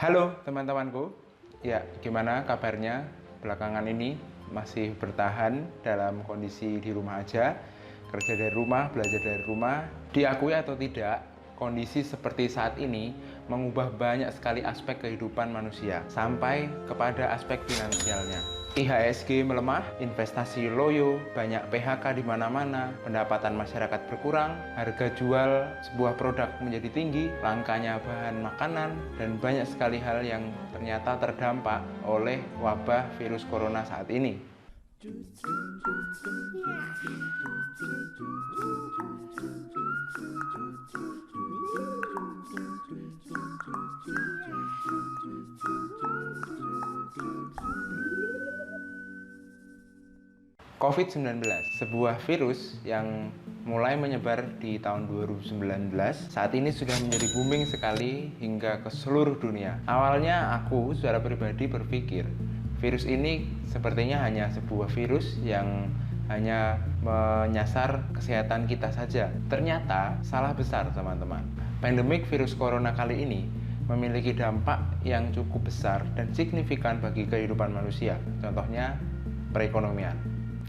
Halo teman-temanku, ya gimana kabarnya belakangan ini? Masih bertahan dalam kondisi di rumah aja, kerja dari rumah, belajar dari rumah. Diakui atau tidak, kondisi seperti saat ini mengubah banyak sekali aspek kehidupan manusia, sampai kepada aspek finansialnya. IHSG melemah, investasi loyo, banyak PHK di mana-mana, pendapatan masyarakat berkurang, harga jual sebuah produk menjadi tinggi, langkanya bahan makanan, dan banyak sekali hal yang ternyata terdampak oleh wabah virus corona saat ini. COVID-19, sebuah virus yang mulai menyebar di tahun 2019, saat ini sudah menjadi booming sekali hingga ke seluruh dunia. Awalnya aku secara pribadi berpikir, virus ini sepertinya hanya sebuah virus yang hanya menyasar kesehatan kita saja. Ternyata salah besar, teman-teman. Pandemik virus corona kali ini memiliki dampak yang cukup besar dan signifikan bagi kehidupan manusia. Contohnya perekonomian.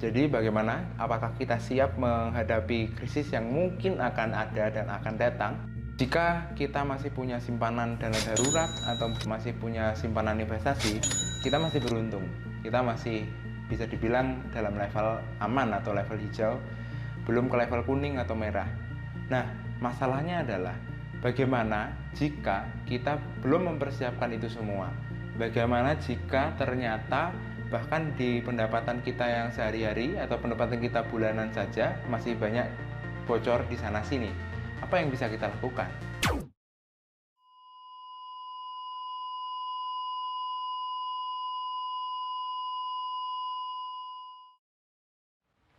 Jadi bagaimana? Apakah kita siap menghadapi krisis yang mungkin akan ada dan akan datang? Jika kita masih punya simpanan dana darurat atau masih punya simpanan investasi, kita masih beruntung. Kita masih bisa dibilang dalam level aman atau level hijau, belum ke level kuning atau merah. Nah, masalahnya adalah bagaimana jika kita belum mempersiapkan itu semua? Bagaimana jika ternyata bahkan di pendapatan kita yang sehari-hari atau pendapatan kita bulanan saja masih banyak bocor di sana sini? Apa yang bisa kita lakukan?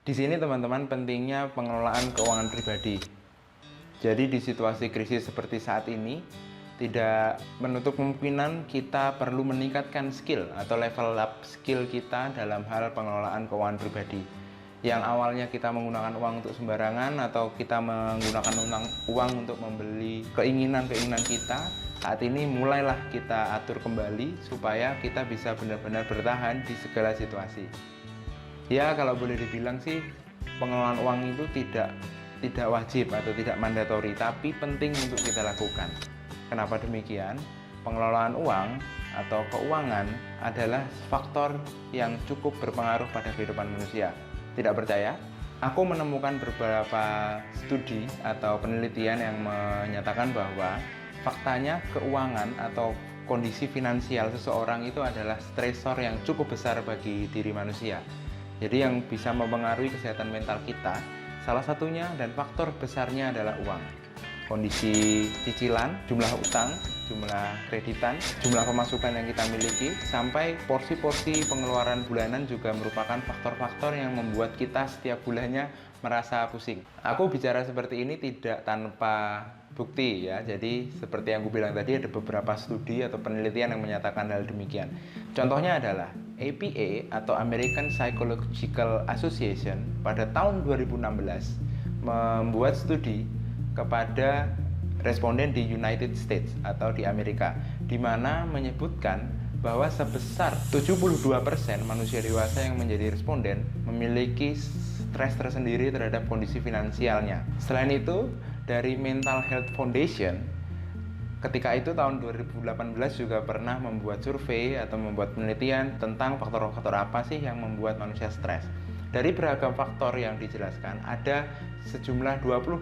Di sini teman-teman pentingnya pengelolaan keuangan pribadi. Jadi di situasi krisis seperti saat ini, tidak menutup kemungkinan kita perlu meningkatkan skill atau level up skill kita dalam hal pengelolaan keuangan pribadi. Yang awalnya kita menggunakan uang untuk sembarangan atau kita menggunakan uang untuk membeli keinginan-keinginan kita, saat ini mulailah kita atur kembali supaya kita bisa benar-benar bertahan di segala situasi. Ya, kalau boleh dibilang sih pengelolaan uang itu tidak wajib atau tidak mandatori, tapi penting untuk kita lakukan. Kenapa demikian? Pengelolaan uang atau keuangan adalah faktor yang cukup berpengaruh pada kehidupan manusia. Tidak percaya? Aku menemukan beberapa studi atau penelitian yang menyatakan bahwa faktanya keuangan atau kondisi finansial seseorang itu adalah stresor yang cukup besar bagi diri manusia. Jadi yang bisa mempengaruhi kesehatan mental kita, salah satunya dan faktor besarnya adalah uang. Kondisi cicilan, jumlah utang, jumlah kreditan, jumlah pemasukan yang kita miliki, sampai porsi-porsi pengeluaran bulanan juga merupakan faktor-faktor yang membuat kita setiap bulannya merasa pusing. Aku bicara seperti ini tidak tanpa bukti ya, jadi seperti yang aku bilang tadi ada beberapa studi atau penelitian yang menyatakan hal demikian. Contohnya adalah APA atau American Psychological Association pada tahun 2016 membuat studi kepada responden di United States atau di Amerika, di mana menyebutkan bahwa sebesar 72% manusia dewasa yang menjadi responden memiliki stres tersendiri terhadap kondisi finansialnya. Selain itu, dari Mental Health Foundation ketika itu tahun 2018 juga pernah membuat survei atau membuat penelitian tentang faktor-faktor apa sih yang membuat manusia stres. Dari beragam faktor yang dijelaskan, ada sejumlah 22%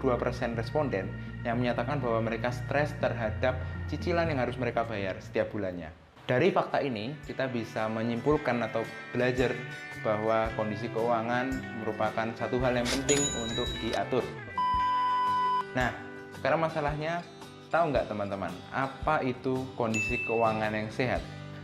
responden yang menyatakan bahwa mereka stres terhadap cicilan yang harus mereka bayar setiap bulannya. Dari fakta ini, kita bisa menyimpulkan atau belajar bahwa kondisi keuangan merupakan satu hal yang penting untuk diatur. Nah, sekarang masalahnya, tahu nggak teman-teman, apa itu kondisi keuangan yang sehat?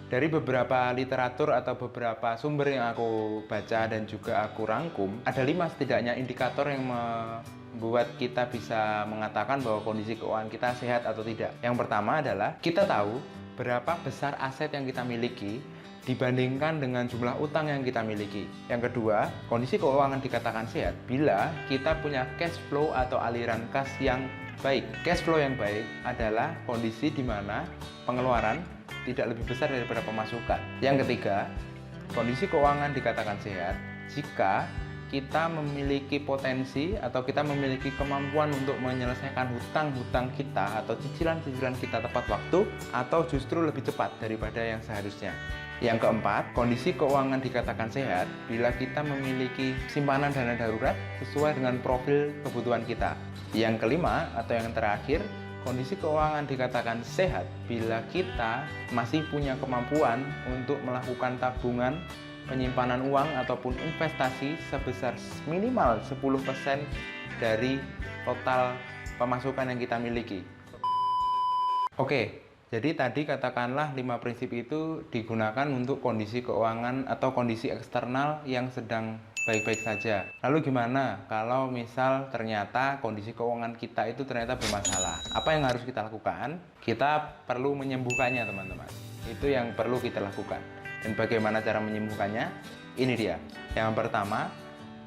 Dari beberapa literatur atau beberapa sumber yang aku baca dan juga aku rangkum, ada 5 setidaknya indikator yang membuat kita bisa mengatakan bahwa kondisi keuangan kita sehat atau tidak. Yang pertama adalah kita tahu berapa besar aset yang kita miliki dibandingkan dengan jumlah utang yang kita miliki. Yang kedua, kondisi keuangan dikatakan sehat bila kita punya cash flow atau aliran kas yang baik. Cash flow yang baik adalah kondisi di mana pengeluaran tidak lebih besar daripada pemasukan. Yang ketiga, kondisi keuangan dikatakan sehat jika kita memiliki potensi atau kita memiliki kemampuan untuk menyelesaikan hutang-hutang kita atau cicilan-cicilan kita tepat waktu atau justru lebih cepat daripada yang seharusnya. Yang keempat, kondisi keuangan dikatakan sehat bila kita memiliki simpanan dana darurat sesuai dengan profil kebutuhan kita. Yang kelima atau yang terakhir, kondisi keuangan dikatakan sehat bila kita masih punya kemampuan untuk melakukan tabungan, penyimpanan uang ataupun investasi sebesar minimal 10% dari total pemasukan yang kita miliki. Oke, jadi tadi katakanlah 5 prinsip itu digunakan untuk kondisi keuangan atau kondisi eksternal yang sedang baik-baik saja. Lalu gimana kalau misal ternyata kondisi keuangan kita itu ternyata bermasalah? Apa yang harus kita lakukan? Kita perlu menyembuhkannya, teman-teman. Itu yang perlu kita lakukan. Dan bagaimana cara menyembuhkannya? Ini dia. Yang pertama,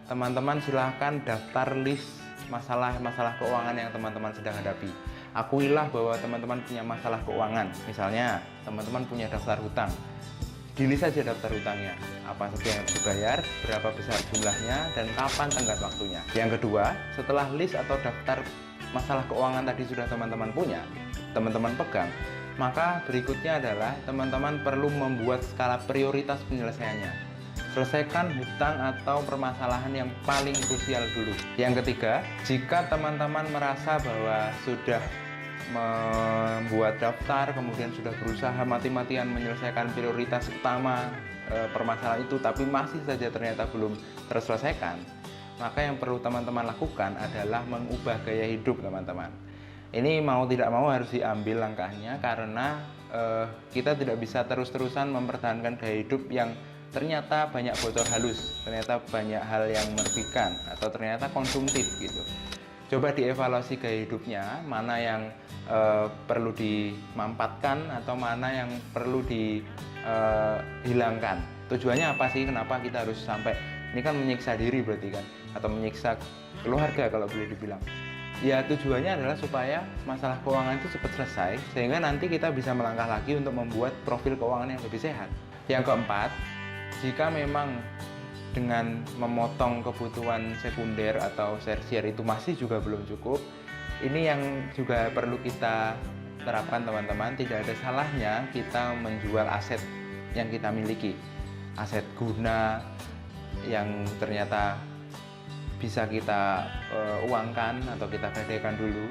teman-teman silahkan daftar list masalah-masalah keuangan yang teman-teman sedang hadapi. Akuilah bahwa teman-teman punya masalah keuangan. Misalnya, teman-teman punya daftar hutang. Dilihat saja daftar hutangnya. Apa saja yang harus dibayar, berapa besar jumlahnya, dan kapan tenggat waktunya. Yang kedua, setelah list atau daftar masalah keuangan tadi sudah teman-teman punya, teman-teman pegang, maka berikutnya adalah teman-teman perlu membuat skala prioritas penyelesaiannya. Selesaikan hutang atau permasalahan yang paling krusial dulu. Yang ketiga, jika teman-teman merasa bahwa sudah membuat daftar, kemudian sudah berusaha mati-matian menyelesaikan prioritas utama permasalahan itu, tapi masih saja ternyata belum terselesaikan, maka yang perlu teman-teman lakukan adalah mengubah gaya hidup, teman-teman. Ini mau tidak mau harus diambil langkahnya karena kita tidak bisa terus-terusan mempertahankan gaya hidup yang ternyata banyak bocor halus, ternyata banyak hal yang merugikan atau ternyata konsumtif gitu. Coba dievaluasi gaya hidupnya, mana yang perlu dimampatkan atau mana yang perlu dihilangkan. Tujuannya apa sih? Kenapa kita harus sampai ini kan menyiksa diri berarti kan, atau menyiksa keluarga kalau boleh dibilang. Ya tujuannya adalah supaya masalah keuangan itu cepat selesai sehingga nanti kita bisa melangkah lagi untuk membuat profil keuangan yang lebih sehat. Yang keempat, jika memang dengan memotong kebutuhan sekunder atau tersier itu masih juga belum cukup, ini yang juga perlu kita terapkan, teman-teman. Tidak ada salahnya kita menjual aset yang kita miliki, aset guna yang ternyata bisa kita uangkan atau kita gadaikan dulu,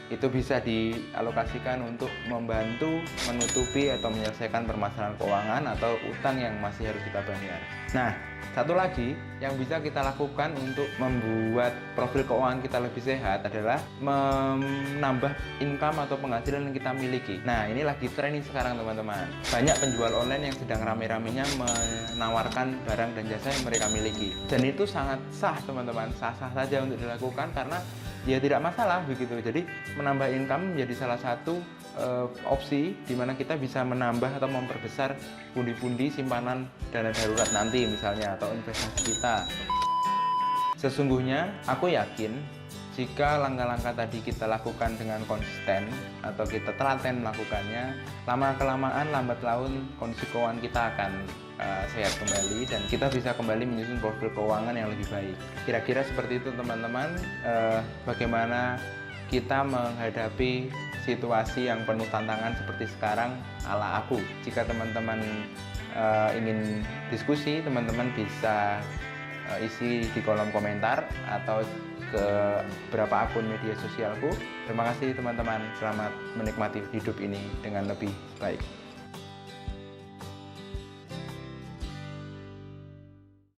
itu bisa dialokasikan untuk membantu menutupi atau menyelesaikan permasalahan keuangan atau utang yang masih harus kita bayar. Nah, satu lagi yang bisa kita lakukan untuk membuat profil keuangan kita lebih sehat adalah menambah income atau penghasilan yang kita miliki. Nah, ini lagi tren sekarang, teman-teman. Banyak penjual online yang sedang rame-ramenya menawarkan barang dan jasa yang mereka miliki. Dan itu sangat sah, teman-teman. Sah-sah saja untuk dilakukan karena ya tidak masalah begitu. Jadi menambah income menjadi salah satu opsi di mana kita bisa menambah atau memperbesar pundi-pundi simpanan dana darurat nanti misalnya atau investasi kita. Sesungguhnya aku yakin jika langkah-langkah tadi kita lakukan dengan konsisten atau kita telaten melakukannya, lama-kelamaan lambat laun kondisi keuangan kita akan sehat kembali dan kita bisa kembali menyusun profil keuangan yang lebih baik. Kira-kira seperti itu, teman-teman. Bagaimana kita menghadapi situasi yang penuh tantangan seperti sekarang ala aku. Jika teman-teman ingin diskusi, teman-teman bisa isi di kolom komentar atau ke beberapa akun media sosialku. Terima kasih, teman-teman. Selamat menikmati hidup ini dengan lebih baik.